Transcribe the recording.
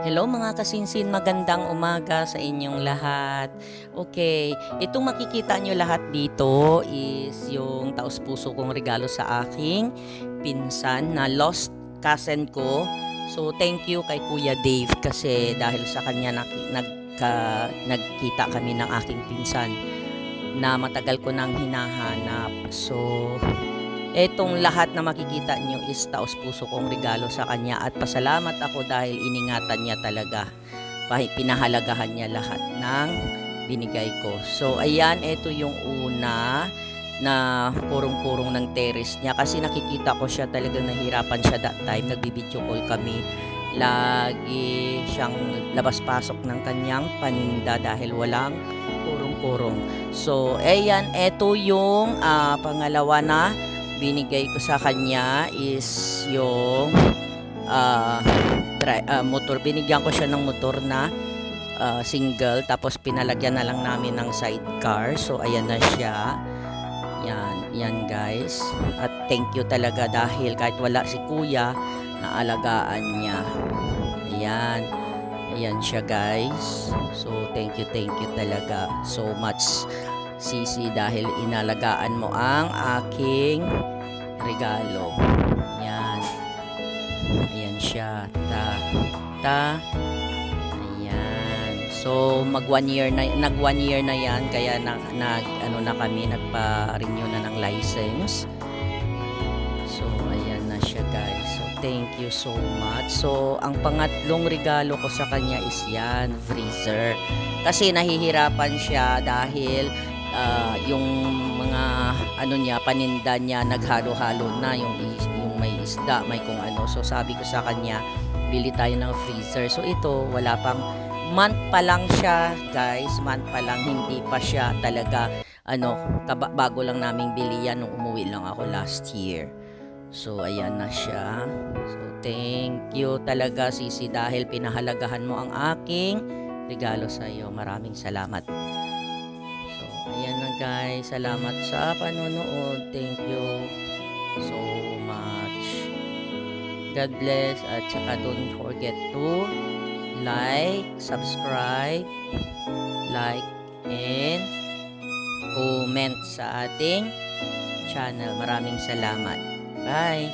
Hello mga kasinsin, magandang umaga sa inyong lahat. Okay, itong makikita nyo lahat dito is yung taos-puso kong regalo sa aking pinsan na lost cousin ko. So thank you kay Kuya Dave kasi dahil sa kanya nagkita kami ng aking pinsan na matagal ko nang hinahanap. So etong lahat na makikita nyo is taos-puso kong regalo sa kanya at pasalamat ako dahil iningatan niya talaga. Pinahalagahan niya lahat ng binigay ko. So ayan, ito yung una na kurong-kurong ng terrace niya kasi nakikita ko siya talagang nahirapan siya that time. Nagbibideo call kami. Lagi siyang labas-pasok ng kanyang paninda dahil walang kurong-kurong. So ayan, ito yung pangalawa na binigay ko sa kanya is yung motor. Binigyan ko siya ng motor na single tapos pinalagyan na lang namin ng sidecar. So ayan na siya. Yan guys. At thank you talaga dahil kahit wala si kuya, naalagaan niya. Ayan. Ayan siya guys. So thank you talaga so much Sisi dahil inalagaan mo ang aking regalo. Yan. Ayan siya. Ayan. So mag 1 year na nag 1 year na yan kaya ano na kami nagpa-renew na ng license. So ayan na siya guys. So thank you so much. So ang pangatlong regalo ko sa kanya is yan, freezer. Kasi nahihirapan siya dahil yung mga ano niya, paninda niya naghalo-halo na yung may isda, may kung ano. So sabi ko sa kanya, bili tayo ng freezer. So ito, wala pang month pa lang siya, guys. Month pa lang, hindi pa siya talaga bago lang naming bili yan nung umuwi lang ako last year. So ayan na siya. So thank you talaga Sisi dahil pinahalagahan mo ang aking regalo sa iyo. Maraming salamat. Ayan na guys, salamat sa panonood. Thank you so much. God bless at saka don't forget to like, subscribe, and comment sa ating channel. Maraming salamat. Bye!